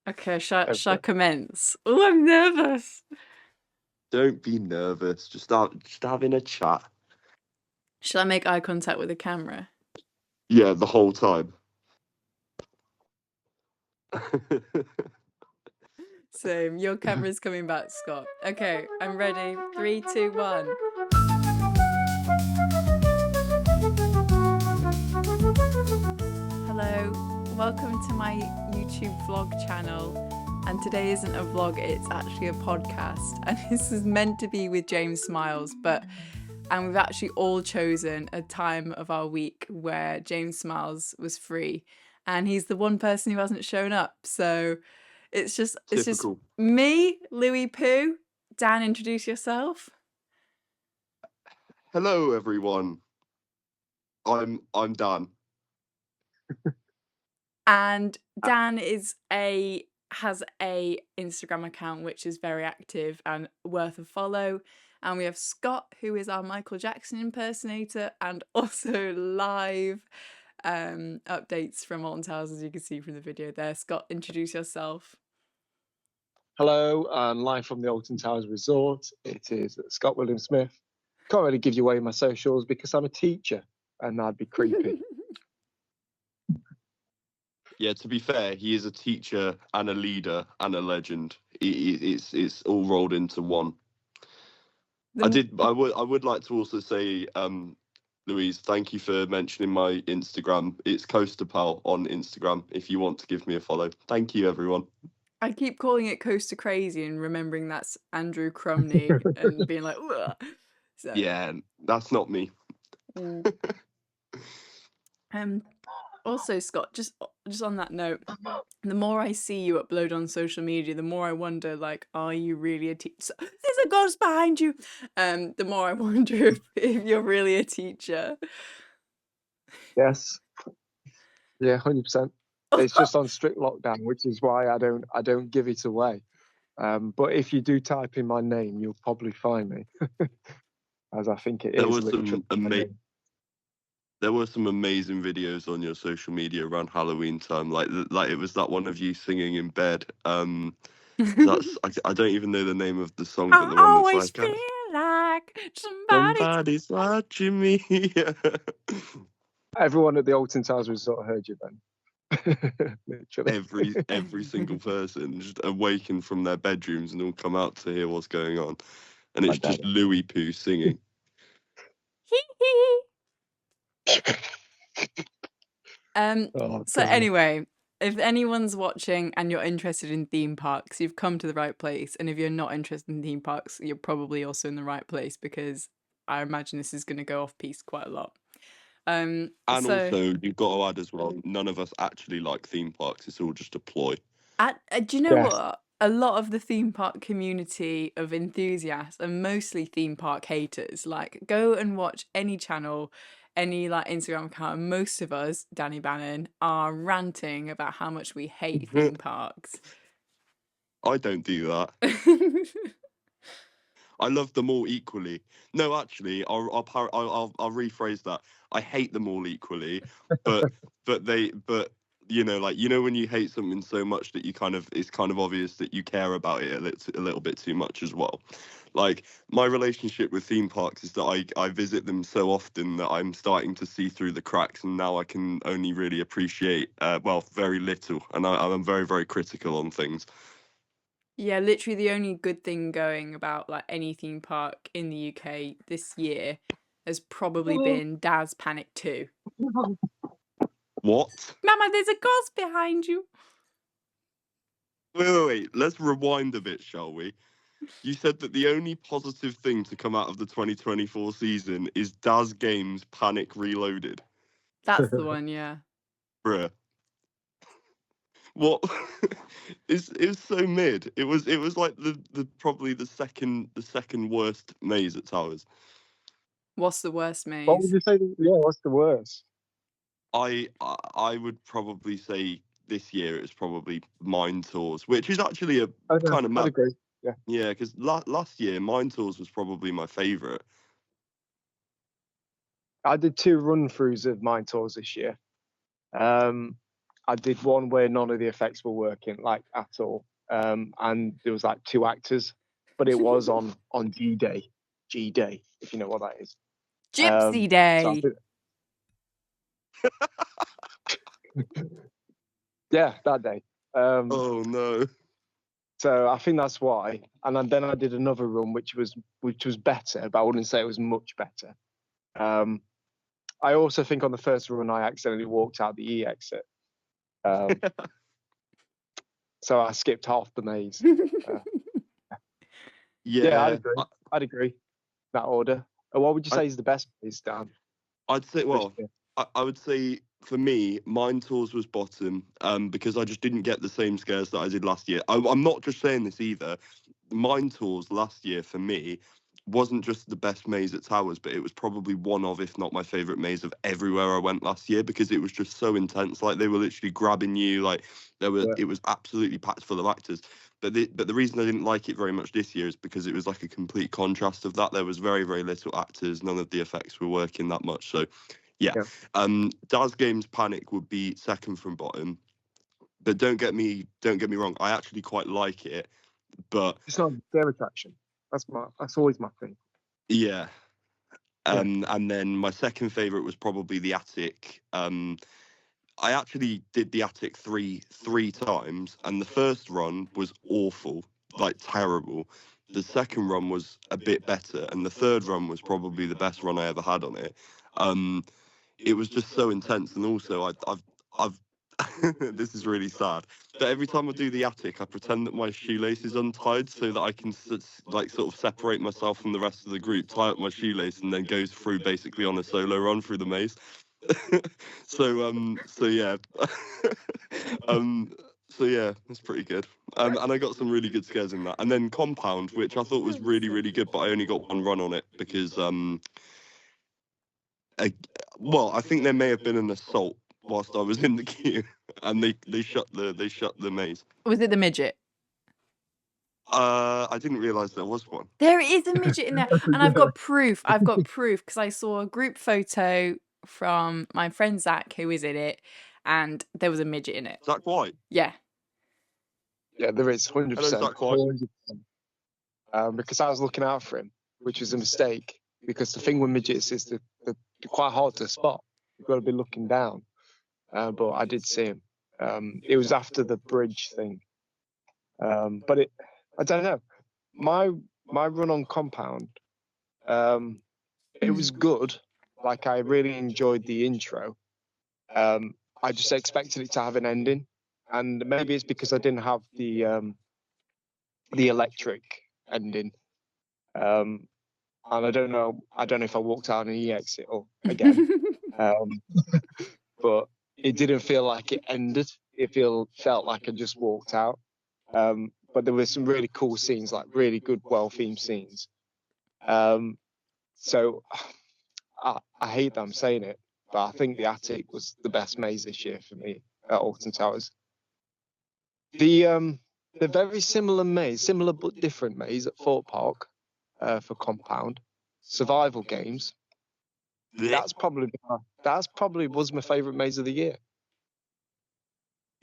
Okay, shall I Okay. commence? Oh, I'm nervous. Don't be nervous. Just having a chat. Shall I make eye contact with the camera? Yeah, the whole time. Same. Your camera's coming back, Scott. Okay, I'm ready. 3, 2, 1. Hello, welcome to my YouTube vlog channel. And today isn't a vlog, it's actually a podcast. And this is meant to be with James Smiles, and we've actually all chosen a time of our week where James Smiles was free. And he's the one person who hasn't shown up. So it's just Typical. me, Luweepoo. Dan, introduce yourself. Hello, everyone. I'm Dan. And Dan has a Instagram account which is very active and worth a follow. And we have Scott, who is our Michael Jackson impersonator, and also live updates from Alton Towers, as you can see from the video there. Scott, introduce yourself. Hello, and live from the Alton Towers Resort. It is Scott William Smith. Can't really give you away my socials because I'm a teacher, and that'd be creepy. Yeah, to be fair, he is a teacher and a leader and a legend. It's all rolled into one. I would like to also say, Louise, thank you for mentioning my Instagram. It's Coasterpal on Instagram if you want to give me a follow. Thank you, everyone. I keep calling it Coaster Crazy and remembering that's Andrew Crumney and being like, ugh. So, yeah, that's not me. Also, Scott, just on that note, the more I see you upload on social media, the more I wonder, like, are you really a teacher? There's a ghost behind you. The more I wonder if you're really a teacher. Yes. Yeah, 100%. It's just on strict lockdown, which is why I don't give it away. But if you do type in my name, you'll probably find me, as I think it is literally. There were some amazing videos on your social media around Halloween time, like it was that one of you singing in bed. That's I don't even know the name of the song, but the one that's like, feel like somebody's watching me. Everyone at the Alton Towers Resort heard you then. Literally. Every single person just awakened from their bedrooms and all come out to hear what's going on, and it's just Luweepoo singing. So anyway, if anyone's watching and you're interested in theme parks, you've come to the right place. And if you're not interested in theme parks, you're probably also in the right place, because I imagine this is going to go off piste quite a lot. And also, you've got to add as well, none of us actually like theme parks. It's all just a ploy. Do you know what? A lot of the theme park community of enthusiasts are mostly theme park haters. Like, go and watch any channel, any like Instagram account, and most of us, Danny Bannon, are ranting about how much we hate theme parks. I don't do that. I love them all equally. No, actually, I'll rephrase that. I hate them all equally, but you know, like, you know, when you hate something so much that it's kind of obvious that you care about it a little bit too much as well. Like, my relationship with theme parks is that I visit them so often that I'm starting to see through the cracks, and now I can only really appreciate very little, and I'm very, very critical on things. Yeah, literally the only good thing going about like any theme park in the UK this year has probably been Dad's Panic 2. What? Mama, there's a ghost behind you. Wait. Let's rewind a bit, shall we? You said that the only positive thing to come out of the 2024 season is Daz Games Panic Reloaded. That's the one, yeah. Bruh. What? It was so mid. It was like the probably the second worst maze at Towers. What's the worst maze? What would you say? Yeah, what's the worst? I would probably say this year it's probably Mine Tours, which is actually a kind of mad. I'd agree. Yeah, because last year Mine Tours was probably my favourite. I did 2 run-throughs of Mine Tours this year. I did one where none of the effects were working like at all, and there was like 2 actors, but it was on G Day, if you know what that is. Gypsy So I Day. think, yeah, that day. Oh no. So I think that's why. And then I did another run, which was better, but I wouldn't say it was much better. I also think on the first run I accidentally walked out the E exit. So I skipped half the maze. Yeah, Yeah, I'd agree. That order. What would you say is the best maze, Dan? I'd say, this well, year? I would say for me, Mine Tours was bottom, because I just didn't get the same scares that I did last year. I'm not just saying this either. Mine Tours last year for me wasn't just the best maze at Towers, but it was probably one of, if not my favourite maze of everywhere I went last year, because it was just so intense. Like they were literally grabbing you, like it was absolutely packed full of actors. But the reason I didn't like it very much this year is because it was like a complete contrast of that. There was very, very little actors, none of the effects were working that much. So yeah. Daz Games Panic would be second from bottom. But don't get me wrong, I actually quite like it. But it's not a scare attraction. That's always my thing. Yeah. And then my second favourite was probably the Attic. I actually did the Attic three times, and the first run was awful, like terrible. The second run was a bit better, and the third run was probably the best run I ever had on it. It was just so intense, and also I've this is really sad. But every time I do the Attic, I pretend that my shoelace is untied so that I can like sort of separate myself from the rest of the group, tie up my shoelace, and then go through basically on a solo run through the maze. So yeah. So yeah, that's pretty good. And I got some really good scares in that. And then Compound, which I thought was really, really good, but I only got one run on it because I think there may have been an assault whilst I was in the queue, and they shut the maze. Was it the midget? I didn't realise there was one. There is a midget in there, and I've got proof. I've got proof because I saw a group photo from my friend Zach, who is in it, and there was a midget in it. Zach White? Yeah. Yeah, there is 100%. Hello, Zach White. 100%. Because I was looking out for him, which was a mistake. Because the thing with midgets is that they're quite hard to spot. You've got to be looking down. But I did see him. It was after the bridge thing. But I don't know. My run on Compound, it was good. Like I really enjoyed the intro. I just expected it to have an ending, and maybe it's because I didn't have the electric ending. And I don't know if I walked out an exit or again. But it didn't feel like it ended. It felt like I just walked out. But there were some really cool scenes, like really good, well-themed scenes. So I hate that I'm saying it, but I think the Attic was the best maze this year for me at Alton Towers. The very similar but different maze at Thorpe Park for Compound, Survival Games. That's probably was my favourite maze of the year.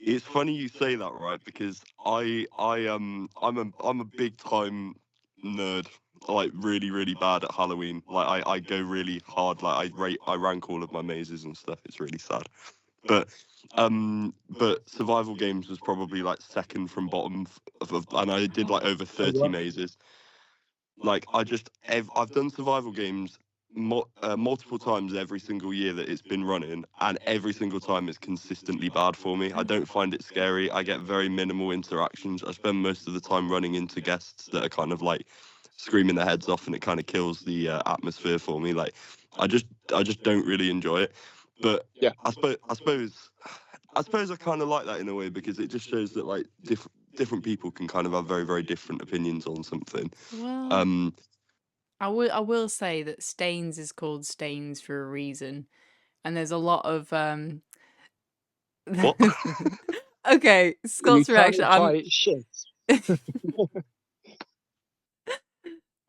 It's funny you say that, right? Because I'm a big time nerd, like really, really bad at Halloween. Like I go really hard. Like I rank all of my mazes and stuff. It's really sad. But Survival Games was probably like second from bottom and I did like over 30 mazes. Like I've done Survival Games multiple times every single year that it's been running, and every single time it's consistently bad for me. I don't find it scary. I get very minimal interactions. I spend most of the time running into guests that are kind of like screaming their heads off, and it kind of kills the atmosphere for me. Like I just don't really enjoy it. But yeah, I suppose I kind of like that in a way, because it just shows that like different people can kind of have very, very different opinions on something. Well, I will say that Stains is called Stains for a reason, and there's a lot of What? Okay, Scott's reaction.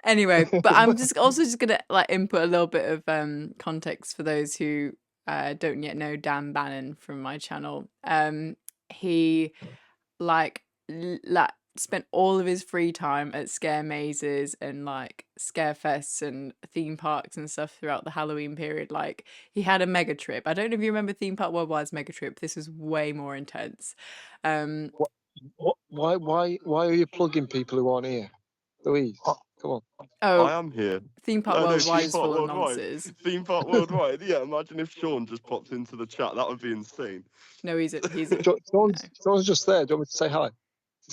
Anyway, but I'm just gonna like input a little bit of context for those who don't yet know Dan Bannon from my channel, he spent all of his free time at scare mazes and like scare fests and theme parks and stuff throughout the Halloween period. Like he had a mega trip. I don't know if you remember Theme Park Worldwide's mega trip. This was way more intense. Why are you plugging people who aren't here? Louise, come on. Oh, I am here. Theme Park No, Worldwide Theme is Park full of Worldwide. nonsense. Theme Park Worldwide. Yeah, imagine if Sean just popped into the chat. That would be insane. No, he's Sean's just there. Do you want me to say hi?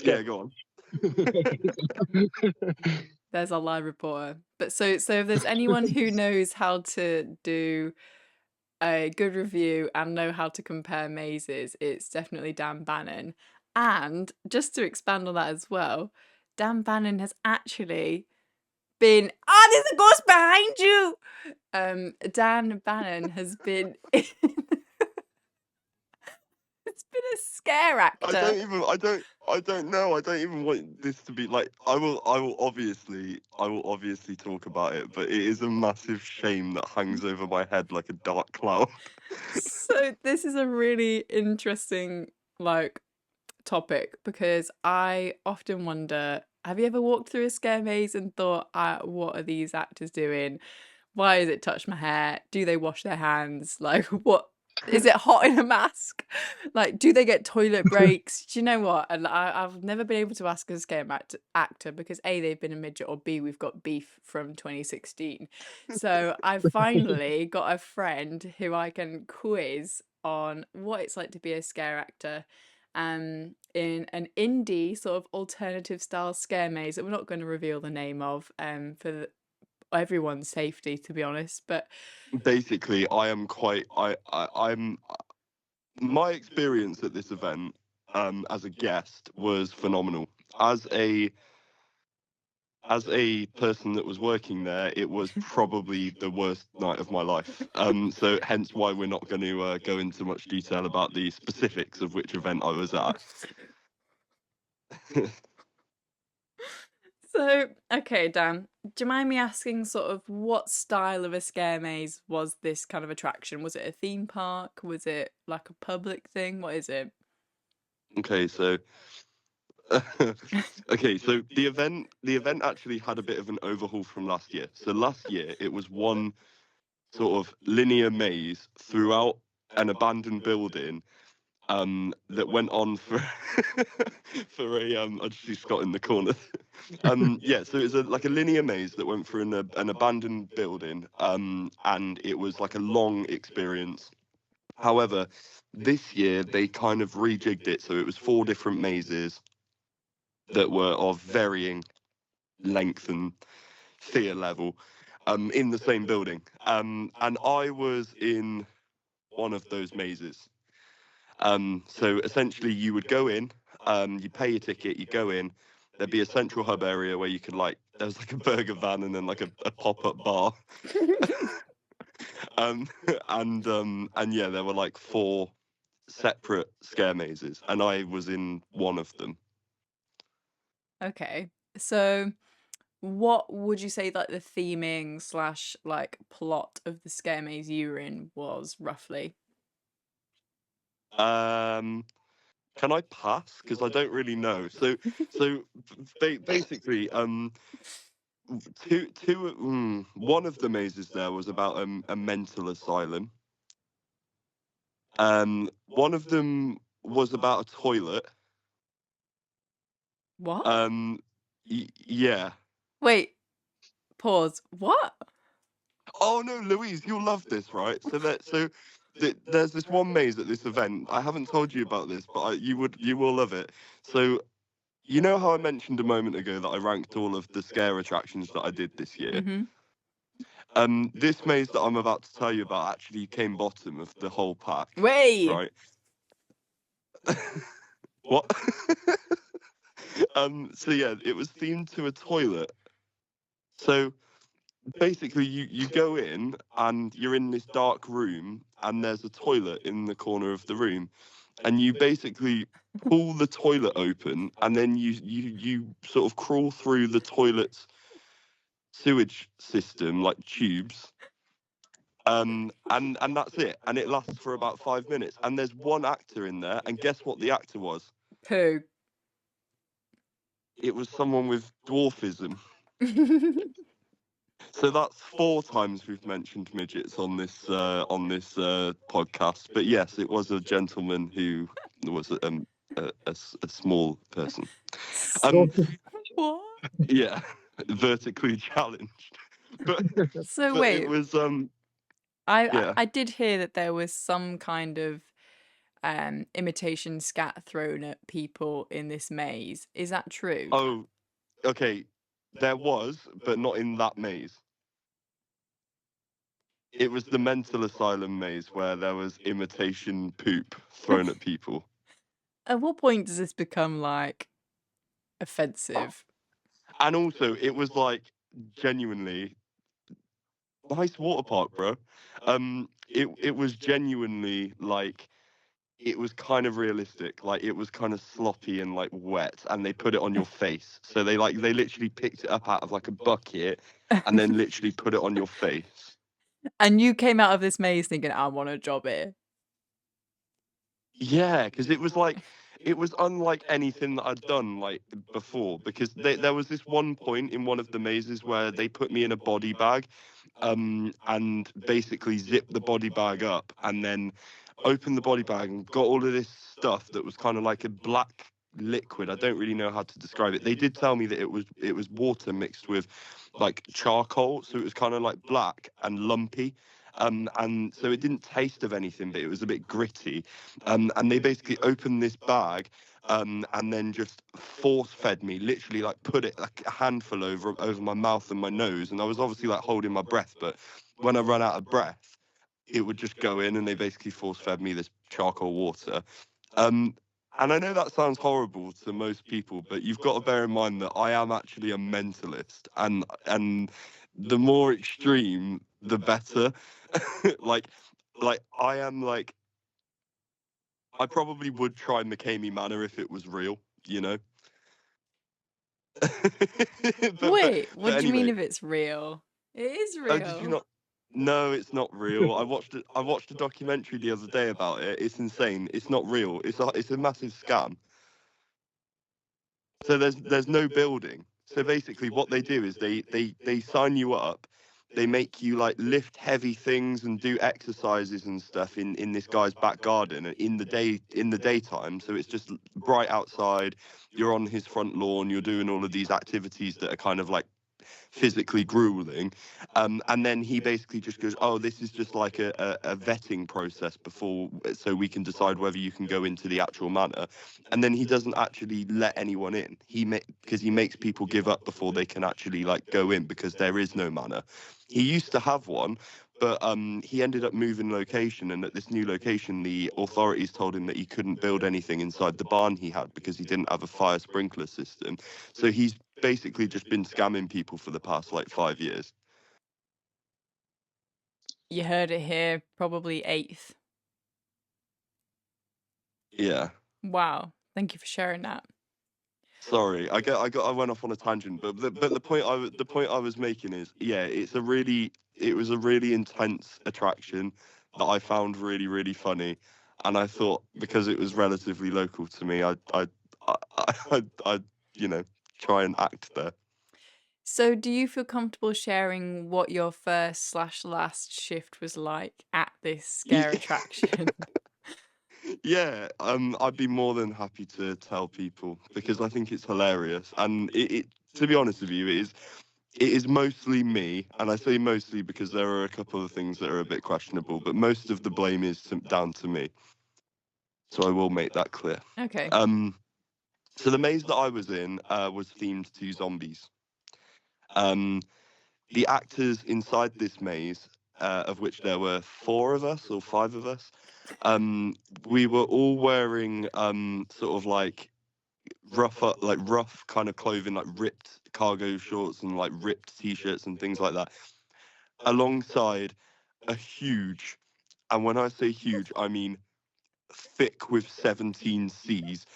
Yeah, go on. There's our live reporter. But so if there's anyone who knows how to do a good review and know how to compare mazes, it's definitely Dan Bannon. And just to expand on that as well, Dan Bannon has actually been there's a ghost behind you. Dan Bannon has been it's been a scare actor. I don't know. I don't even want this to be like. I will obviously talk about it, but it is a massive shame that hangs over my head like a dark cloud. So this is a really interesting topic, because I often wonder, have you ever walked through a scare maze and thought, what are these actors doing? Why is it touch my hair? Do they wash their hands? Like, what is it hot in a mask? Like, do they get toilet breaks? Do you know what? And I've never been able to ask a scare actor because A, they've been a midget, or B, we've got beef from 2016. So I finally got a friend who I can quiz on what it's like to be a scare actor in an indie sort of alternative style scare maze that we're not going to reveal the name of for everyone's safety, to be honest. But basically, I'm my experience at this event as a guest was phenomenal. As a person that was working there, it was probably the worst night of my life. So hence why we're not going to go into much detail about the specifics of which event I was at. So, okay, Dan, do you mind me asking sort of what style of a scare maze was this kind of attraction? Was it a theme park? Was it like a public thing? What is it? Okay, so the event actually had a bit of an overhaul from last year. So last year it was one sort of linear maze throughout an abandoned building that went on for for a I just see Scott in the corner. Yeah, so it was like a linear maze that went through an abandoned building, and it was like a long experience. However, this year they kind of rejigged it, so it was 4 different mazes that were of varying length and fear level, in the same building. And I was in one of those mazes. So essentially, you would go in, you pay your ticket, you go in. There'd be a central hub area where you could there was like a burger van and then like a pop-up bar. And yeah, there were like 4 separate scare mazes, and I was in one of them. Okay, so what would you say like the theming / like plot of the scare maze you were in was roughly? Can I pass? Because I don't really know. So basically, one of the mazes there was about a mental asylum. One of them was about a toilet. What? Yeah. Wait, pause. What? Oh no, Louise, you'll love this, right? So there's this one maze at this event. I haven't told you about this, but you will love it. So you know how I mentioned a moment ago that I ranked all of the scare attractions that I did this year? Mm-hmm. This maze that I'm about to tell you about actually came bottom of the whole pack. Wait. Right. What? So yeah, it was themed to a toilet. So basically you go in and you're in this dark room and there's a toilet in the corner of the room, and you basically pull the toilet open and then you sort of crawl through the toilet's sewage system like tubes, And that's it. And it lasts for about 5 minutes. And there's one actor in there, and guess what the actor was? Who? It was someone with dwarfism. So that's 4 times we've mentioned midgets on this podcast. But yes, it was a gentleman who was a small person. Um, What? yeah, vertically challenged. But So but it wait, was I yeah. I did hear that there was some kind of imitation scat thrown at people in this maze. Is that true? Oh, okay. There was, but not in that maze. It was the mental asylum maze where there was imitation poop thrown at people. At what point does this become like offensive? And also, it was like genuinely nice water park, bro. It was genuinely like it was kind of realistic. Like it was kind of sloppy and like wet, and they put it on your face. So they literally picked it up out of like a bucket and then literally put it on your face. And you came out of this maze thinking, I want a job here. Yeah, because it was like it was unlike anything that I'd done like before. Because there was this one point in one of the mazes where they put me in a body bag, and basically zipped the body bag up, and then opened the body bag and got all of this stuff that was kind of like a black liquid. I don't really know how to describe it. They did tell me that it was water mixed with like charcoal, so it was kind of like black and lumpy. And so it didn't taste of anything, but it was a bit gritty. And they basically opened this bag, and then just force fed me, literally like put it like a handful over my mouth and my nose. And I was obviously like holding my breath, but when I ran out of breath, it would just go in, and they basically force fed me this charcoal water. Um, and I know that sounds horrible to most people, but you've got to bear in mind that I am actually a mentalist, and the more extreme, the better. like, like I am like I probably would try McCamey Manor if it was real, you know. but but Wait, but what do you mean anyway, if it's real? It is oh, did you real. not? No, it's not real. I watched a documentary the other day about it. It's insane. It's not real. It's a massive scam. So there's no building. So basically, what they do is they sign you up. They make you like lift heavy things and do exercises and stuff in this guy's back garden in the daytime. So it's just bright outside. You're on his front lawn. You're doing all of these activities that are kind of like physically grueling. And then he basically just goes, "Oh, this is just like a vetting process before, so we can decide whether you can go into the actual manor." And then he doesn't actually let anyone in. Because he makes people give up before they can actually like go in, because there is no manor. He used to have one. But he ended up moving location, and at this new location, the authorities told him that he couldn't build anything inside the barn he had because he didn't have a fire sprinkler system. So he's basically just been scamming people for the past like 5 years. You heard it here, probably 8th. Yeah. Wow. Thank you for sharing that. Sorry, I went off on a tangent, but the point I was making is, yeah, it was a really intense attraction that I found really really funny, and I thought because it was relatively local to me, I you know try and act there. So, do you feel comfortable sharing what your first/last shift was like at this scare attraction? Yeah, I'd be more than happy to tell people because I think it's hilarious, and to be honest with you, it is mostly me, and I say mostly because there are a couple of things that are a bit questionable, but most of the blame is down to me. So I will make that clear. Okay. So the maze that I was in was themed to zombies. Um, the actors inside this maze, of which there were 4 of us or 5 of us, we were all wearing sort of like rough kind of clothing, like ripped cargo shorts and like ripped t-shirts and things like that, alongside a huge, and when I say huge, I mean thick with 17 C's,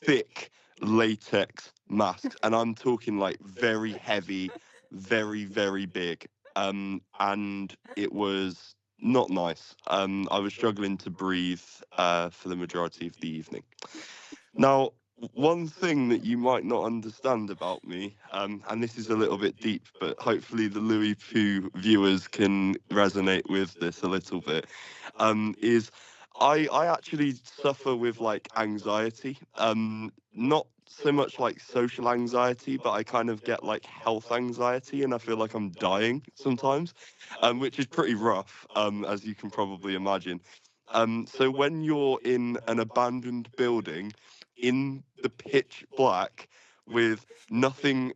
thick latex masks, and I'm talking like very heavy, very very big. and it was not nice. I was struggling to breathe for the majority of the evening. Now, one thing that you might not understand about me, and this is a little bit deep, but hopefully the Luweepoo viewers can resonate with this a little bit, is I actually suffer with like anxiety. Not so much like social anxiety, but I kind of get like health anxiety, and I feel like I'm dying sometimes, which is pretty rough, as you can probably imagine. So when you're in an abandoned building in the pitch black with nothing,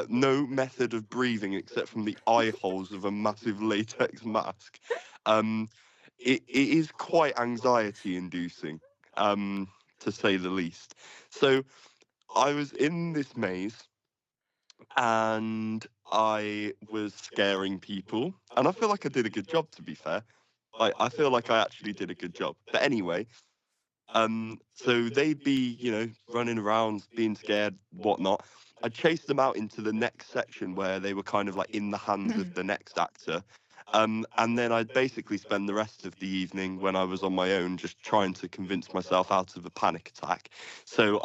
no method of breathing except from the eye holes of a massive latex mask, um, it is quite anxiety inducing, to say the least. So I was in this maze and I was scaring people, and I feel like I did a good job, to be fair. I feel like I actually did a good job. But anyway, so they'd be, running around, being scared, whatnot. I'd chase them out into the next section where they were kind of like in the hands of the next actor. And then I'd basically spend the rest of the evening when I was on my own just trying to convince myself out of a panic attack. So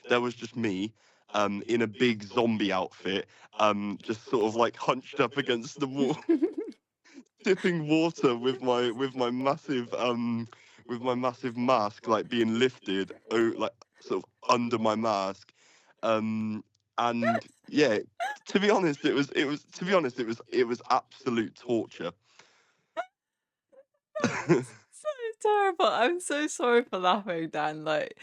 there was just me, in a big zombie outfit, just sort of like hunched up against the wall, sipping water with my massive mask like being lifted, like sort of under my mask, and yeah, to be honest, it was absolute torture. So terrible. I'm so sorry for laughing, Dan. Like,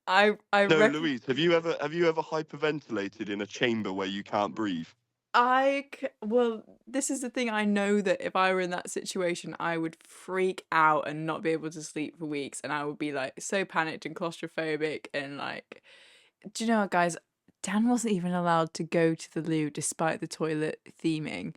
I No, reckon. Louise, have you ever hyperventilated in a chamber where you can't breathe? Well, this is the thing. I know that if I were in that situation, I would freak out and not be able to sleep for weeks, and I would be like so panicked and claustrophobic. And like, do you know what, guys? Dan wasn't even allowed to go to the loo despite the toilet theming.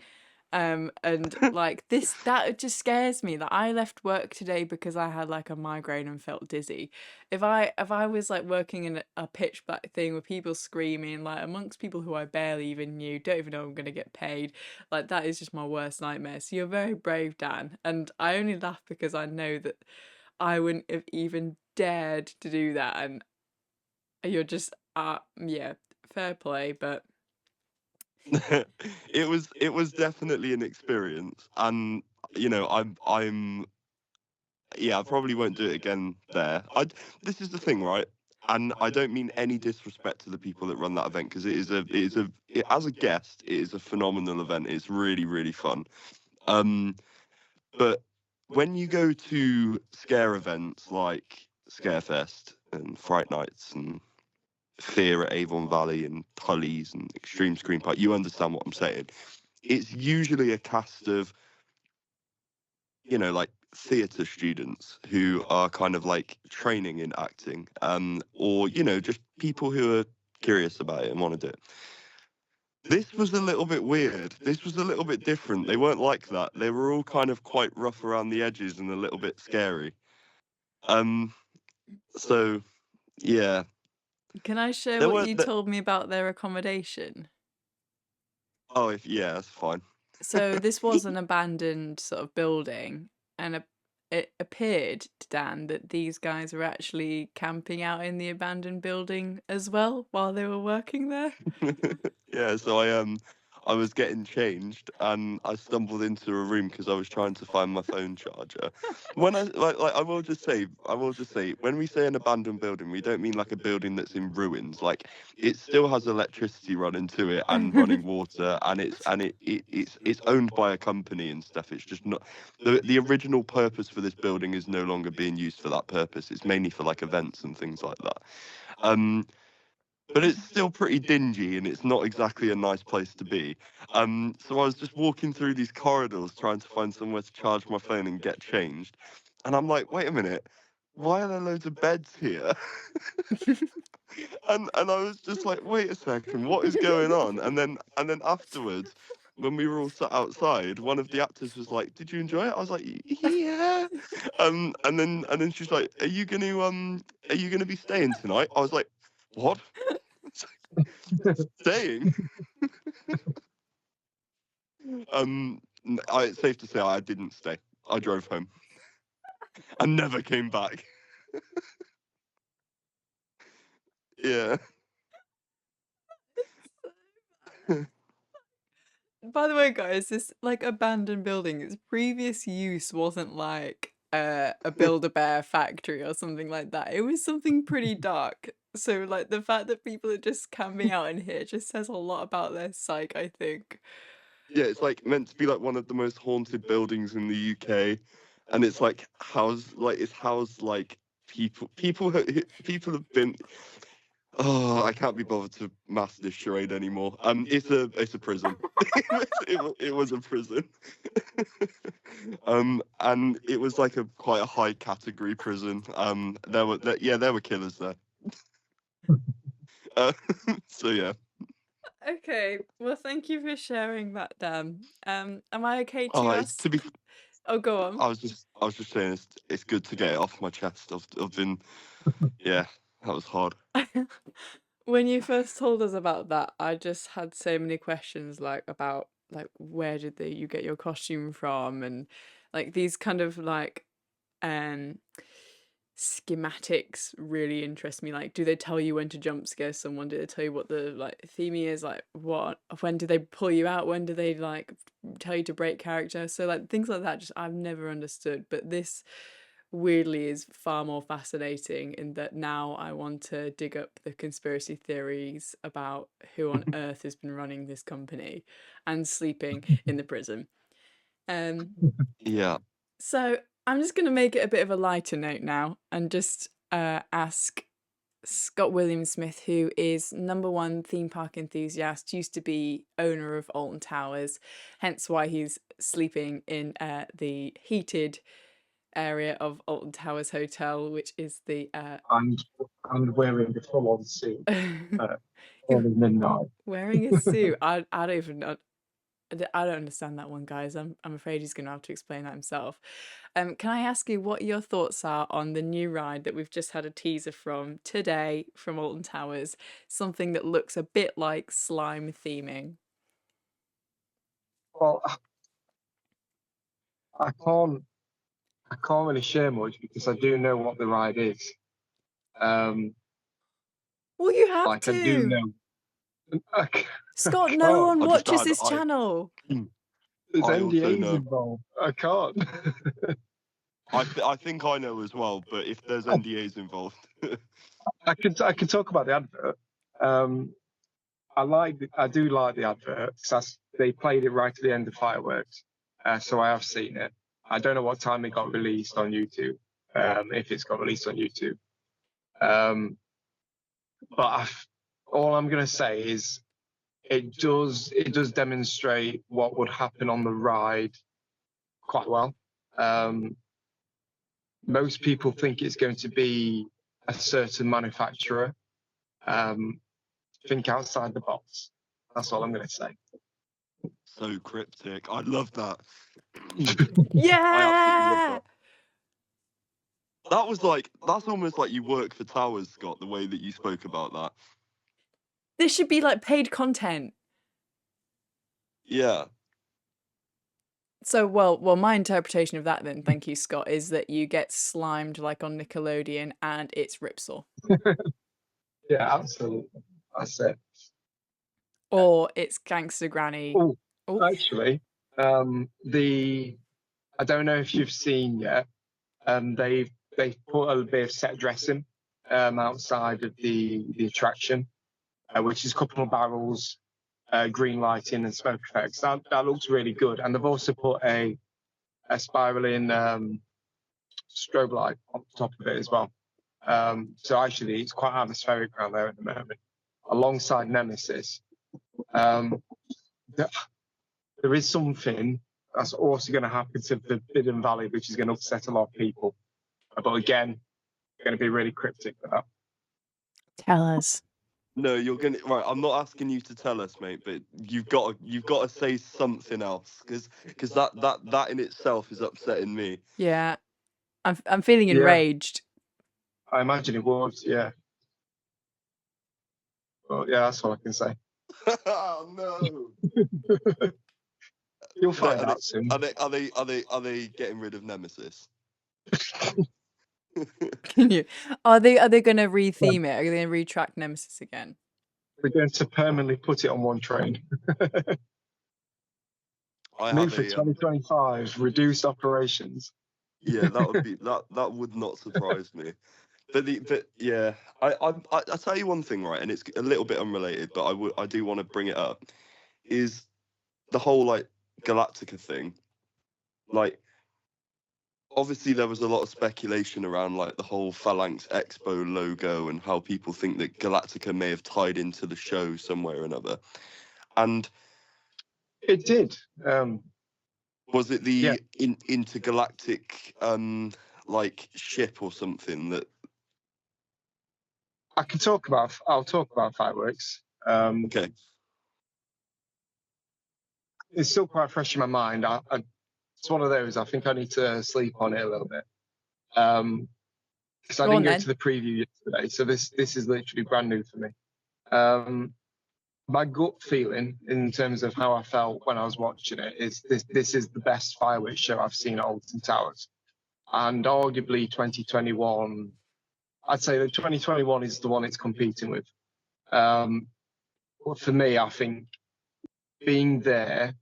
And like that just scares me. Like, I left work today because I had like a migraine and felt dizzy. If I was like working in a pitch black thing with people screaming, like amongst people who I barely even knew, don't even know I'm gonna get paid, like that is just my worst nightmare. So you're very brave, Dan, and I only laugh because I know that I wouldn't have even dared to do that, and you're just yeah, fair play, but It was definitely an experience, and I'm yeah, I probably won't do it again there. This is the thing, right? And I don't mean any disrespect to the people that run that event, because as a guest, it is a phenomenal event. It's really, really fun. Um, but when you go to scare events like Scarefest and Fright Nights and Fear at Avon Valley and Tully's and Extreme Screen Park, you understand what I'm saying. It's usually a cast of, like theatre students who are kind of like training in acting, or just people who are curious about it and want to do it. This was a little bit weird. This was a little bit different. They weren't like that. They were all kind of quite rough around the edges and a little bit scary. Um, so yeah, can I share there what were. you told me about their accommodation? Oh, yeah, that's fine. So this was an abandoned sort of building, and it appeared to Dan that these guys were actually camping out in the abandoned building as well while they were working there. Yeah, so I was getting changed and I stumbled into a room because I was trying to find my phone charger. When I I will just say, when we say an abandoned building, we don't mean like a building that's in ruins. Like, it still has electricity running to it and running water, and it's owned by a company and stuff. It's just not the original purpose for this building is no longer being used for that purpose. It's mainly for like events and things like that. Um, but it's still pretty dingy and it's not exactly a nice place to be. So I was just walking through these corridors trying to find somewhere to charge my phone and get changed. And I'm like, wait a minute, why are there loads of beds here? And I was just like, wait a second, what is going on? And then afterwards, when we were all sat outside, one of the actors was like, "Did you enjoy it?" I was like, "Yeah." And then she's like, are you gonna be staying tonight?" I was like, "What? Staying?" It's safe to say I didn't stay. I drove home and never came back. Yeah. By the way, guys, this like abandoned building, its previous use wasn't like a Build-A-Bear factory or something like that. It was something pretty dark. So like the fact that people are just camping out in here just says a lot about their psyche, I think. Yeah, it's like meant to be like one of the most haunted buildings in the UK, and it's like housed like people have been. Oh, I can't be bothered to master this charade anymore. It's a prison. it was a prison. And it was like quite a high category prison. There were killers there. Uh, so yeah. Okay, well, thank you for sharing that, Dan. Am I okay to Oh, ask? Oh, go on. I was just saying it's good to get it off my chest. I've been, yeah, that was hard. When you first told us about that, I just had so many questions about where did you get your costume from, and like these kind of like schematics really interest me. Like, do they tell you when to jump scare someone? Do they tell you what the like theme is? Like, when do they pull you out? When do they like tell you to break character? So like things like that, just I've never understood. But this weirdly is far more fascinating in that now I want to dig up the conspiracy theories about who on earth has been running this company and sleeping in the prison. Yeah. So I'm just going to make it a bit of a lighter note now and just ask Scott William Smith, who is #1 theme park enthusiast, used to be owner of Alton Towers, hence why he's sleeping in the heated area of Alton Towers Hotel, which is the And wearing a full-on suit early midnight. wearing a suit. I don't even know. I don't understand that one, guys. I'm afraid he's going to have to explain that himself. Can I ask you what your thoughts are on the new ride that we've just had a teaser from today from Alton Towers? Something that looks a bit like slime theming. Well, I can't really share much because I do know what the ride is. Well, you have like to. I do know. Scott, no one I just watches had- this I- channel. There's I also NDAs know. involved. I can't. I think I know as well, but if there's NDAs involved. I can talk about the advert. I do like the advert because they played it right at the end of fireworks, so I have seen it. I don't know what time it got released on YouTube, if it's got released on YouTube. But all I'm going to say is it does demonstrate what would happen on the ride quite well. Most people think it's going to be a certain manufacturer. Think outside the box. That's all I'm going to say. So cryptic. I love that. Yeah. I absolutely love that. That's almost like you work for Towers, Scott, the way that you spoke about that. This should be like paid content. Yeah. So, well, my interpretation of that then, thank you, Scott, is that you get slimed like on Nickelodeon and it's Ripsaw. Yeah, absolutely. That's it. Or it's Gangster Granny. Oh, actually, I don't know if you've seen yet. They've put a bit of set dressing outside of the attraction, which is a couple of barrels, green lighting and smoke effects. That looks really good. And they've also put a spiraling strobe light on top of it as well. So actually, it's quite atmospheric around there at the moment, alongside Nemesis. There is something that's also going to happen to the Forbidden Valley, which is going to upset a lot of people. But again, going to be really cryptic for that. Tell us. No, you're gonna right. I'm not asking you to tell us, mate, but you've got to say something else because that in itself is upsetting me. Yeah, I'm feeling enraged. I imagine it would. Yeah. Well, yeah, that's all I can say. Oh no. You'll find out soon. Are they getting rid of Nemesis? Are they going to retheme it? Are they going to retract Nemesis again? We're going to permanently put it on one train. I New have for a 2025, reduced operations. yeah, that would be that would not surprise me. But yeah, I tell you one thing, right, and it's a little bit unrelated, but I do want to bring it up, is the whole like Galactica thing. Like, obviously there was a lot of speculation around like the whole Phalanx Expo logo and how people think that Galactica may have tied into the show somewhere or another. And It did. was it Yeah. the intergalactic like ship or something that? I'll talk about fireworks. Okay. It's still quite fresh in my mind. It's one of those. I think I need to sleep on it a little bit. Because I didn't go to the preview yesterday, so this is literally brand new for me. My gut feeling in terms of how I felt when I was watching it is this is the best fireworks show I've seen at Alton Towers, and arguably 2021. I'd say that 2021 is the one it's competing with. But for me, I think being there,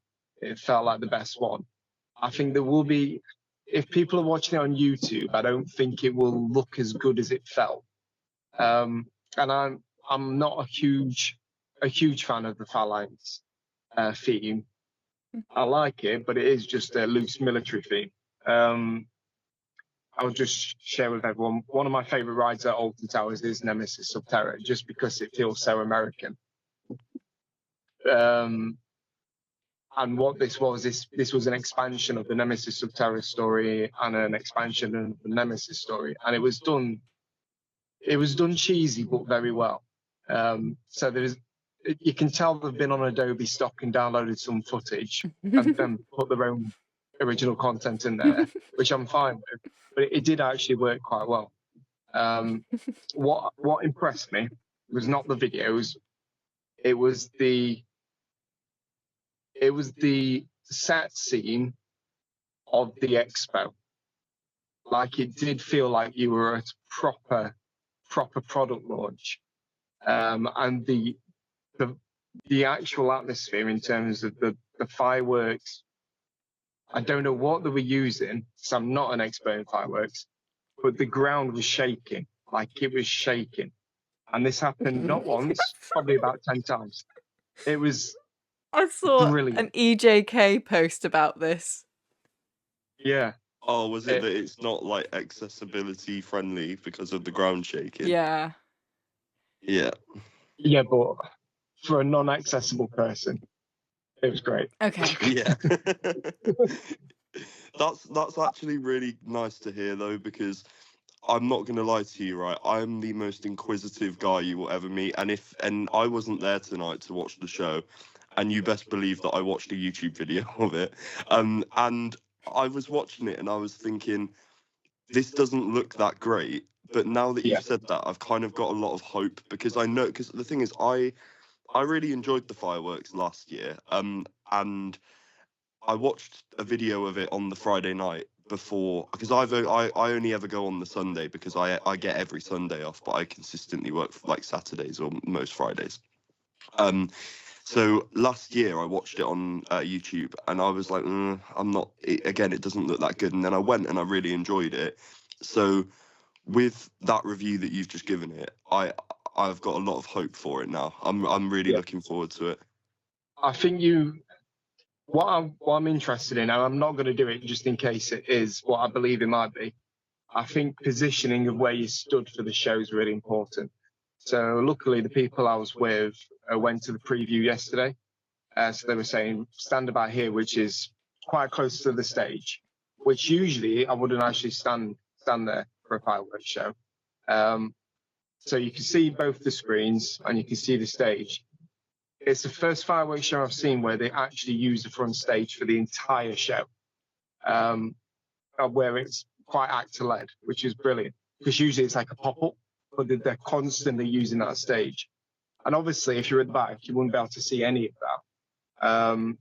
it felt like the best one. I think there will be, if people are watching it on YouTube, I don't think it will look as good as it felt. And I'm not a huge fan of the Phalanx theme. I like it, but it is just a loose military theme. I'll just share with everyone, one of my favorite rides at Alton Towers is Nemesis Subterra, just because it feels so American. And what this was an expansion of the Nemesis Subterra story and an expansion of the Nemesis story, and it was done cheesy but very well. So you can tell they've been on Adobe stock and downloaded some footage and then put their own original content in there, which I'm fine with. But it did actually work quite well. What impressed me was not the videos; it was the set scene of the expo. Like, it did feel like you were at proper product launch, and the actual atmosphere in terms of the fireworks. I don't know what they were using, so I'm not an expert in fireworks, but the ground was shaking, like it was shaking. And this happened not once, probably about 10 times. It was I saw brilliant. an EJK post about this. Yeah. Oh, was it that it's not like accessibility friendly because of the ground shaking? Yeah. Yeah, but for a non-accessible person, it was great. Okay. Yeah. That's actually really nice to hear though, because I'm not gonna lie to you, right? I'm the most inquisitive guy you will ever meet, and I wasn't there tonight to watch the show, and you best believe that I watched a YouTube video of it. And I was watching it and I was thinking, this doesn't look that great. But now that you've said that, I've kind of got a lot of hope, because I know, because the thing is, I really enjoyed the fireworks last year. And I watched a video of it on the Friday night before, because I only ever go on the Sunday, because I get every Sunday off, but I consistently work for like Saturdays or most Fridays. So last year I watched it on YouTube, and I was like, it doesn't look that good. And then I went and I really enjoyed it. So with that review that you've just given it, I've got a lot of hope for it now. I'm really looking forward to it. I think what I'm interested in, and I'm not going to do it just in case it is what I believe it might be. I think positioning of where you stood for the show is really important. So luckily, the people I was with went to the preview yesterday. So they were saying, stand about here, which is quite close to the stage, which usually I wouldn't actually stand there for a fireworks show. So you can see both the screens and you can see the stage. It's the first fireworks show I've seen where they actually use the front stage for the entire show, where it's quite actor-led, which is brilliant, because usually it's like a pop-up, but they're constantly using that stage. And obviously, if you're at the back, you wouldn't be able to see any of that.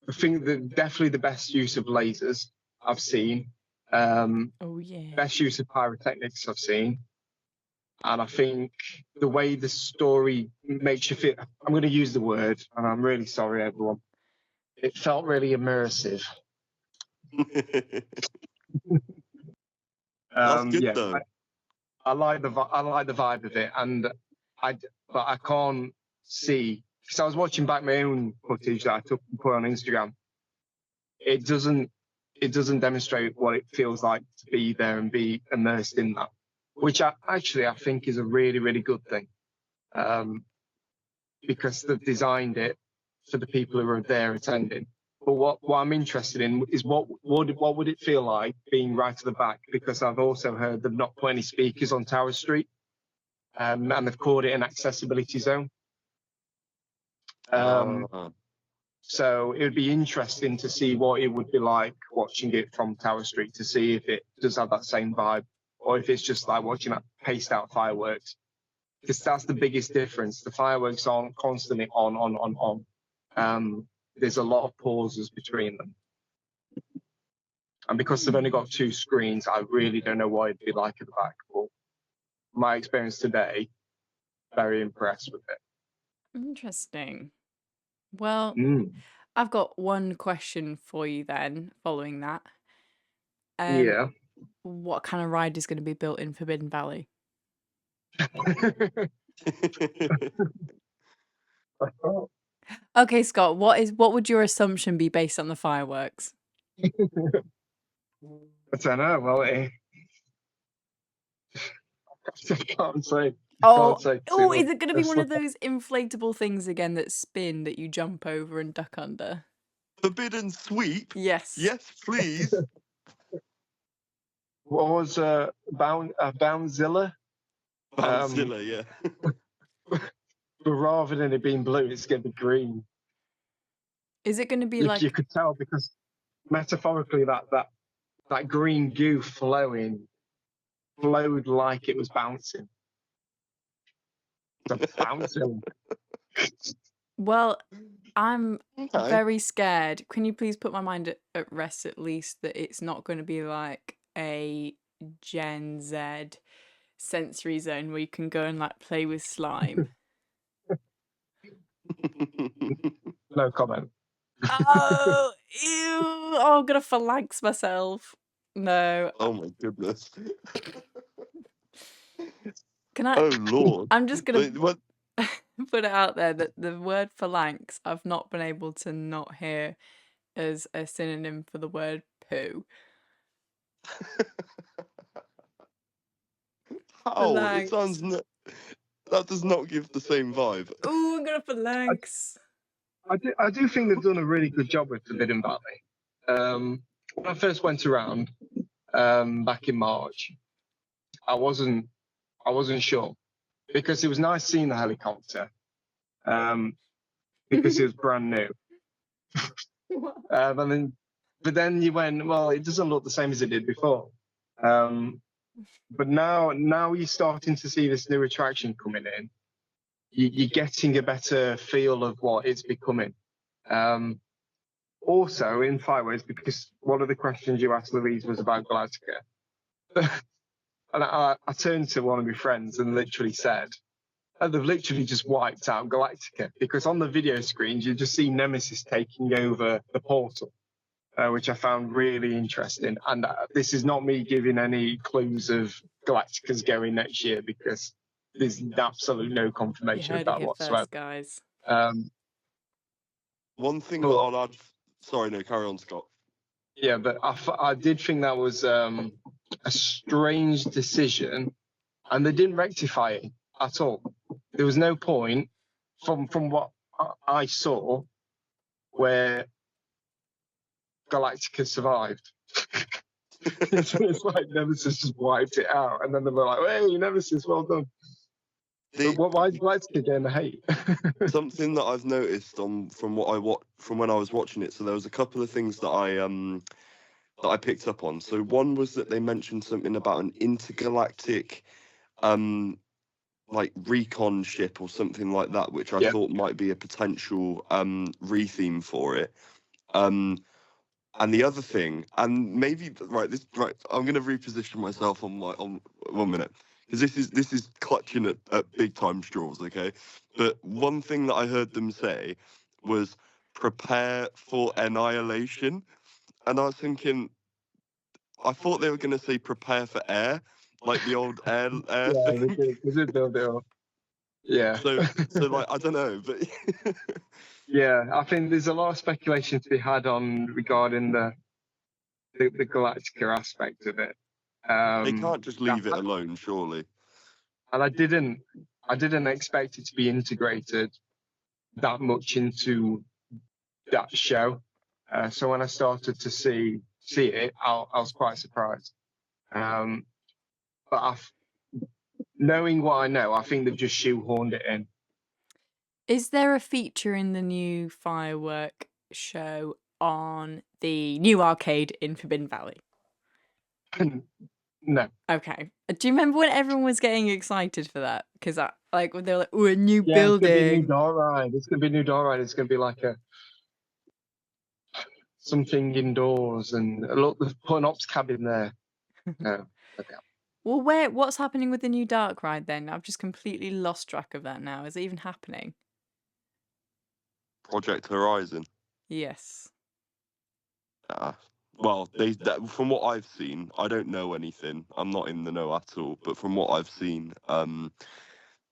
I think that definitely the best use of lasers I've seen. Oh yeah. Best use of pyrotechnics I've seen. And I think the way the story makes you feel, I'm going to use the word, and I'm really sorry, everyone. It felt really immersive. That's good Yeah, though. I like the vibe of it, but I can't see, because I was watching back my own footage that I took and put on Instagram. It doesn't demonstrate what it feels like to be there and be immersed in that, which I think is a really, really good thing, because they've designed it for the people who are there attending. But what I'm interested in is what would it feel like being right at the back? Because I've also heard they've not put any speakers on Tower Street, and they've called it an accessibility zone. So it would be interesting to see what it would be like watching it from Tower Street, to see if it does have that same vibe, or if it's just like watching that paced out fireworks. Because that's the biggest difference. The fireworks aren't constantly on. There's a lot of pauses between them. And because they've only got 2 screens, I really don't know what it'd be like at the back. But my experience today, very impressed with it. Interesting. Well, Mm. I've got one question for you then, following that. Yeah. What kind of ride is going to be built in Forbidden Valley? Okay, Scott, what would your assumption be based on the fireworks? I don't know. Well, I can't say. Oh, Can't say is it going to be one of those inflatable things again that spin that you jump over and duck under? Forbidden sweep? Yes. Yes, please. What was Boundzilla? Boundzilla, yeah. But rather than it being blue, it's going to be green. Is it going to be You could tell, because metaphorically that green goo flowed like it was bouncing. It's bouncing. Well, I'm Okay. very scared. Can you please put my mind at rest at least that it's not going to be like a Gen Z sensory zone where you can go and like play with slime? No comment. Oh, ew! Oh, I'm gonna phalanx myself. No. Oh my goodness. Can I? Oh Lord. I'm just gonna What? put it out there that the word phalanx I've not been able to not hear as a synonym for the word poo. How? Phalanx. It sounds that does not give the same vibe. Ooh, I'm gonna phalanx. I do think they've done a really good job with Forbidden Valley. When I first went around back in March, I wasn't sure, because it was nice seeing the helicopter, because it was brand new. But then you went, well, it doesn't look the same as it did before. But now you're starting to see this new attraction coming in. You're getting a better feel of what it's becoming. Also in fireworks, because one of the questions you asked Louise was about Galactica. And I turned to one of my friends and literally said, and they've literally just wiped out Galactica, because on the video screens you just see Nemesis taking over the portal, which I found really interesting. And this is not me giving any clues of Galactica's going next year, because there's absolutely no confirmation of that whatsoever. First, guys. One thing that I'll add. Sorry, no, carry on, Scott. Yeah, but I did think that was a strange decision, and they didn't rectify it at all. There was no point, from what I saw, where Galactica survived. It's like Nemesis just wiped it out, and then they were like, "Hey, Nemesis, well done." But why did Galactica getting the hate? Something that I've noticed from when I was watching it. So there was a couple of things that I picked up on. So one was that they mentioned something about an intergalactic like recon ship or something like that, which I thought might be a potential retheme for it. And the other thing, and maybe I'm going to reposition myself on 1 minute, because this is clutching at big time straws, okay? But one thing that I heard them say was prepare for annihilation, and I was thinking, I thought they were going to say prepare for air, like the old air Yeah, thing. they did build it up. Yeah. So like, I don't know, but Yeah, I think there's a lot of speculation to be had on regarding the Galactica aspect of it. they can't just leave it alone, surely. And I didn't expect it to be integrated that much into that show. So when I started to see it, I was quite surprised. But knowing what I know, I think they've just shoehorned it in. Is there a feature in the new firework show on the new arcade in Forbidden Valley? No. Okay. Do you remember when everyone was getting excited for that? Because they were like, "Oh, a new Yeah, building." It's gonna be a new door ride. It's gonna be a new door ride. It's gonna be like something indoors, and look, they've put an ops cabin there. No. Okay. Well, what's happening with the new dark ride then? I've just completely lost track of that now. Is it even happening? Project Horizon. Yes. Well, from what I've seen, I don't know anything. I'm not in the know at all. But from what I've seen,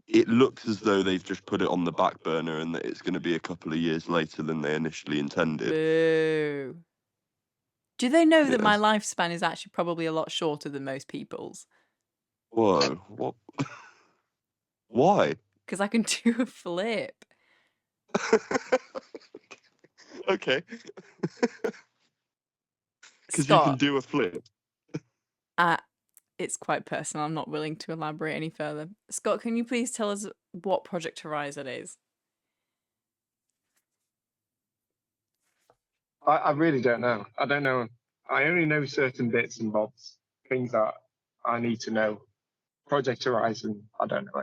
it looks as though they've just put it on the back burner and that it's going to be a couple of years later than they initially intended. Boo. Do they know that my Yes. lifespan is actually probably a lot shorter than most people's? Whoa, what? Why? Because I can do a flip. Okay. Because you can do a flip. It's quite personal. I'm not willing to elaborate any further. Scott, can you please tell us what Project Horizon is? I really don't know. I don't know. I only know certain bits and bobs, things that I need to know. Project Horizon, I don't know.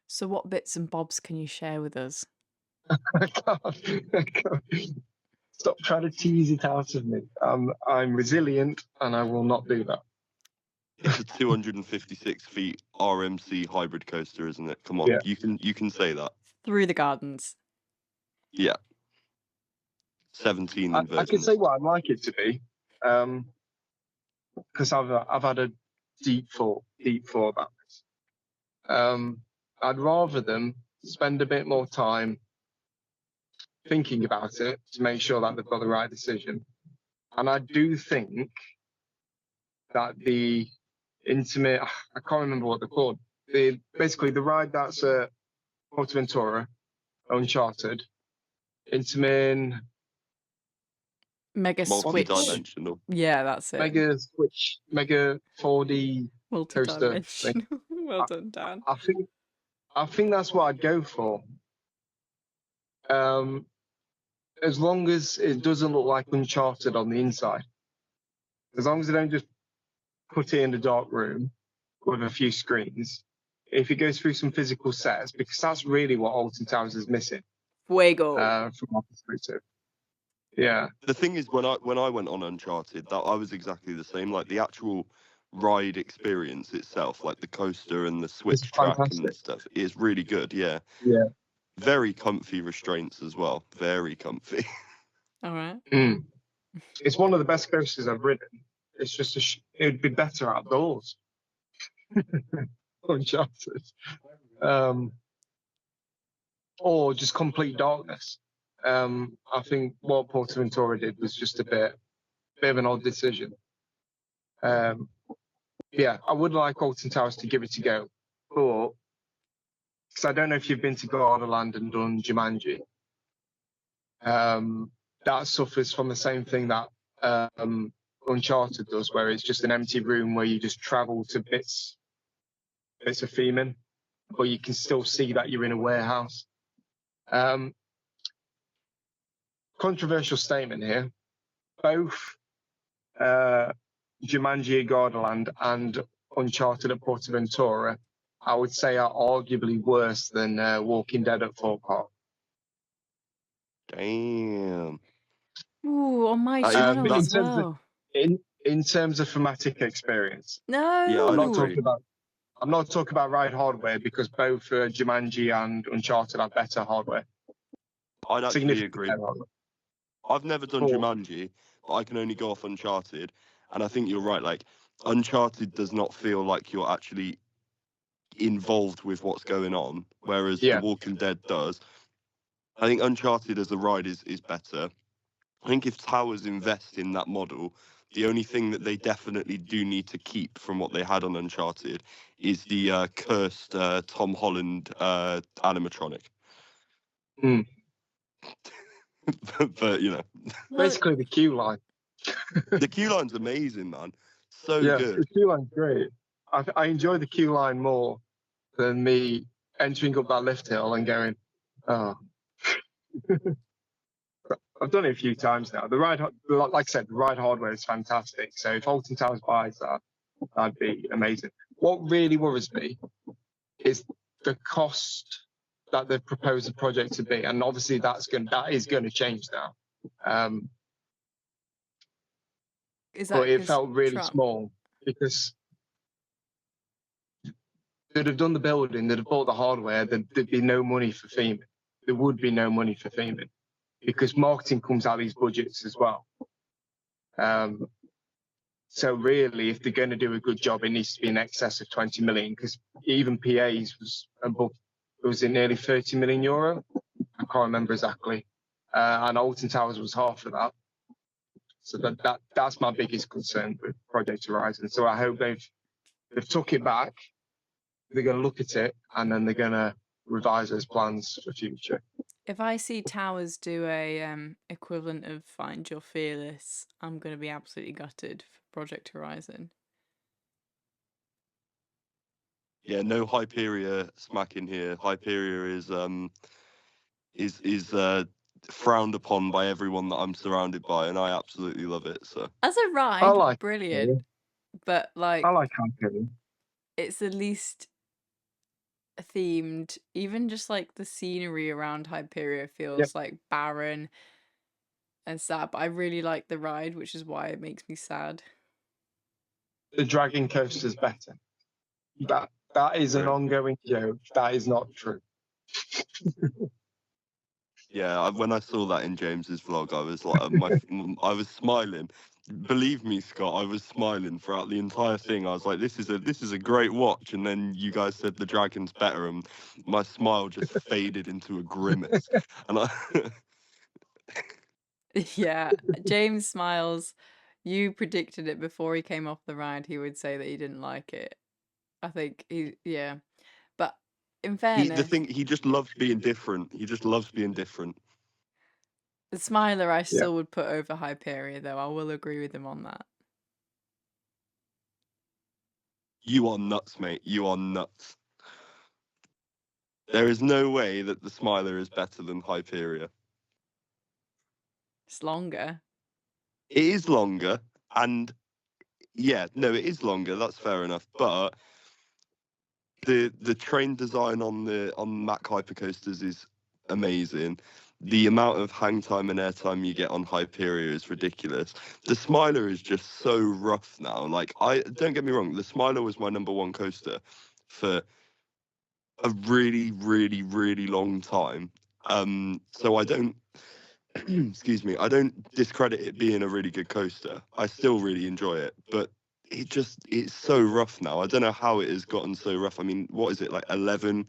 So what bits and bobs can you share with us? I can't. Stop trying to tease it out of me. I'm resilient, and I will not do that. It's a 256 feet RMC hybrid coaster, isn't it? Come on, Yeah. you can say that. Through the Gardens. Yeah. 17 I inversions. can say what I'd like it to be, because I've had a deep thought about this. I'd rather them spend a bit more time thinking about it to make sure that they've got the right decision. And I do think that the intimate, I can't remember what they're called. Basically the ride that's at Portaventura, Uncharted, Intamin, Mega Switch. Multi-dimensional. Yeah, that's it. Mega Switch, Mega 4D coaster. Multi-dimensional. Well done, Dan. I think that's what I'd go for. As long as it doesn't look like Uncharted on the inside. As long as they don't just put it in a dark room with a few screens. If it goes through some physical sets, because that's really what Alton Towers is missing. Fuego. From my perspective. Yeah. The thing is, when I went on Uncharted, that I was exactly the same. Like the actual ride experience itself, like the coaster and the switch track and stuff, is really good. Yeah. Yeah. Very comfy restraints as well. Very comfy. All right. It's one of the best coasters I've ridden. It's just it would be better outdoors. Uncharted. Or just complete darkness. I think what Portaventura did was just a bit of an odd decision. Yeah, I would like Alton Towers to give it a go, but because I don't know if you've been to Gardaland and done Jumanji, that suffers from the same thing that Uncharted does, where it's just an empty room where you just travel to bits of theming, but you can still see that you're in a warehouse. Controversial statement here. Both Jumanji at Gardaland and Uncharted at Portaventura, I would say, are arguably worse than Walking Dead at Thorpe Park. Damn. Ooh, on my That is- channel in as terms of well. in terms of thematic experience, Yeah, I'm I'd not No. agree. talking about ride hardware because both Jumanji and Uncharted have better hardware, I'd actually significantly agree. better hardware. I've never done But Jumanji, but I can only go off Uncharted, and I think you're right. Like Uncharted does not feel like you're actually involved with what's going on, whereas The yeah, Walking Dead does. I think Uncharted as a ride is better. I think if Towers invest in that model, the only thing that they definitely do need to keep from what they had on Uncharted is the cursed Tom Holland animatronic. Mm. But you know, Well, basically the queue line. the queue line's amazing, man. So Yeah, good. the queue line's great. I enjoy the queue line more than me entering up that lift hill and going, oh. I've done it a few times now. Like I said, the ride hardware is fantastic. So if Alton Towers buys that, that'd be amazing. What really worries me is the cost that they've proposed the project to be, and obviously that is going to change now. is that But it 'cause felt really Trump? small because they'd have done the building, they'd have bought the hardware, there'd be no money for theming. There would be no money for theming because marketing comes out of these budgets as well. So really, if they're going to do a good job, it needs to be in excess of 20 million because even PA's was above, was it nearly 30 million euro? I can't remember exactly. And Alton Towers was half of that. So that's my biggest concern with Project Horizon. So I hope they've took it back. They're going to look at it and then they're going to revise those plans for future. If I see Towers do a equivalent of Find Your Fearless, I'm gonna be absolutely gutted for Project Horizon. Yeah, no Hyperia smack in here. Hyperia is frowned upon by everyone that I'm surrounded by, and I absolutely love it. So As a I ride, like brilliant. But like, I like Hyperion. it's the least themed. Even just like the scenery around Hyperia feels like barren and sad. But I really like the ride, which is why it makes me sad. The Dragon Coaster's better. That is an ongoing joke. That is not true. yeah, when I saw that in James's vlog, I was like, I was smiling. Believe me, Scott, I was smiling throughout the entire thing. I was like, this is a great watch. And then you guys said the dragon's better, and my smile just faded into a grimace. And I. Yeah, James smiles. You predicted it before he came off the ride. He would say that he didn't like it. I think yeah. But in fairness, He just loves being different. He just loves being different. the Smiler I Yeah. still would put over Hyperia, though. I will agree with him on that. You are nuts, mate. You are nuts. There is no way that the Smiler is better than Hyperia. It's longer. It is longer, and yeah, no, it is longer. That's fair enough. But the train design on Mack Hypercoasters is amazing. The amount of hang time and air time you get on Hyperia is ridiculous. The Smiler is just so rough now. Like, I don't get me wrong, the Smiler was my number one coaster for a really, really, really long time. So I don't excuse me, I don't discredit it being a really good coaster. I still really enjoy it, but it's so rough now. I don't know how it has gotten so rough. I mean, what is it, like 11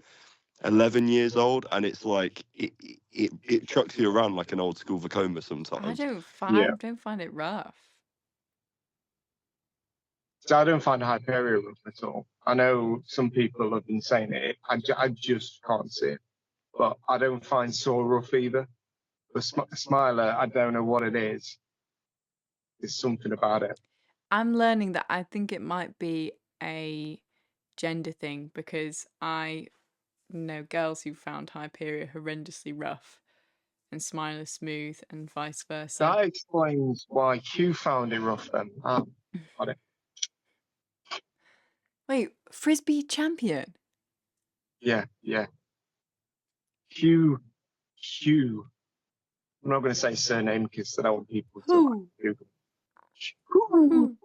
years old, and it's like it chucks you around like an old school Vekoma sometimes. I don't find it rough. So I don't find Hyperia rough at all. I know some people have been saying it. I just can't see it. But I don't find Saw rough either. The Smiler, I don't know what it is. There's something about it. I'm learning that I think it might be a gender thing because I know girls who found Hyperia horrendously rough and Smiler smooth and vice versa. That explains why Hugh found it rough then. Got it. Wait, Frisbee champion? Yeah. Hugh. I'm not going to say surname because I don't want people to like, Google. Who?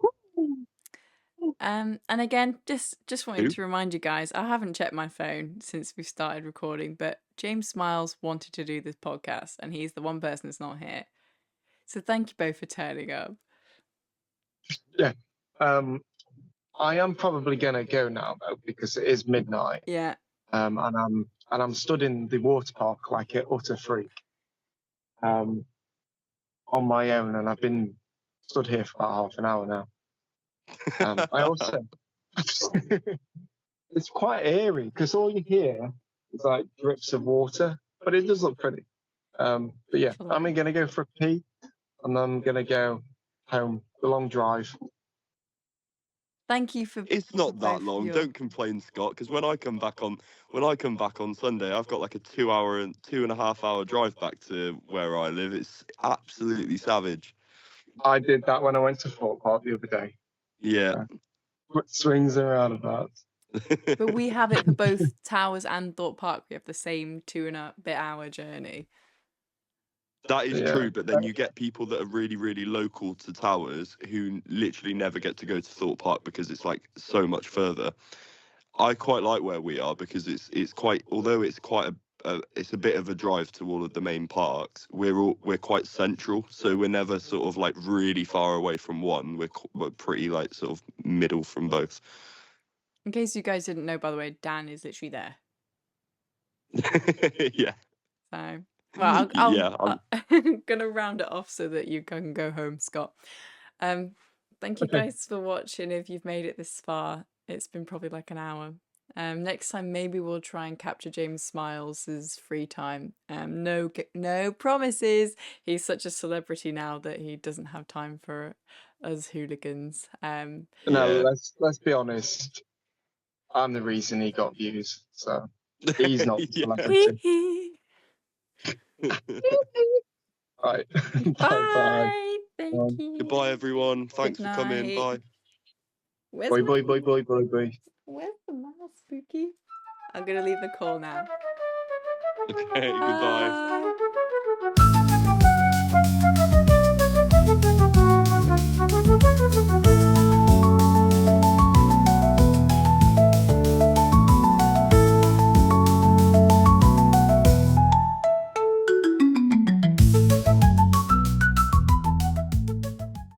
And again, just wanting Who? to remind you guys, I haven't checked my phone since we started recording, but James Smiles wanted to do this podcast, and he's the one person that's not here. So thank you both for turning up. Yeah. I am probably gonna go now though because it is midnight. Yeah. And I'm stood in the water park like an utter freak. On my own, and I've been stood here for about half an hour now. I also it's quite eerie because all you hear is like drips of water, but it does look pretty. But yeah, I'm gonna go for a pee, and then I'm gonna go home. The long drive. Thank you for. It's not that both long. your- Don't complain, Scott. Because when I come back on Sunday, I've got like a 2 hour and 2.5 hour drive back to where I live. It's absolutely savage. I did that when I went to Fort Park the other day. Yeah. Swings and roundabouts. But we have it for both Towers and Thorpe Park. We have the same 2.5 hour journey. That is Yeah. true, but then you get people that are really, really local to Towers who literally never get to go to Thorpe Park because it's like so much further. I quite like where we are because it's quite, although it's quite it's a bit of a drive to all of the main parks. We're quite central, so we're never sort of like really far away from one. We're pretty like sort of middle from both. In case you guys didn't know, by the way, Dan is literally there. Yeah. So, well, I'm Yeah. gonna round it off so that you can go home, Scott. Thank you guys for watching. If you've made it this far, it's been probably like an hour. Next time maybe we'll try and capture James Smiles' free time. No promises. He's such a celebrity now that he doesn't have time for us hooligans. No, Yeah. let's be honest. I'm the reason he got views, so he's not the Yeah. celebrity. Right. Bye. Bye. Thank you. Goodbye, everyone. Thanks Good for coming. night. Bye. Where's Bye, my- bye, bye, bye, bye, bye. Where's the mouse, Spooky? I'm gonna leave the call now. Okay. Goodbye. Bye.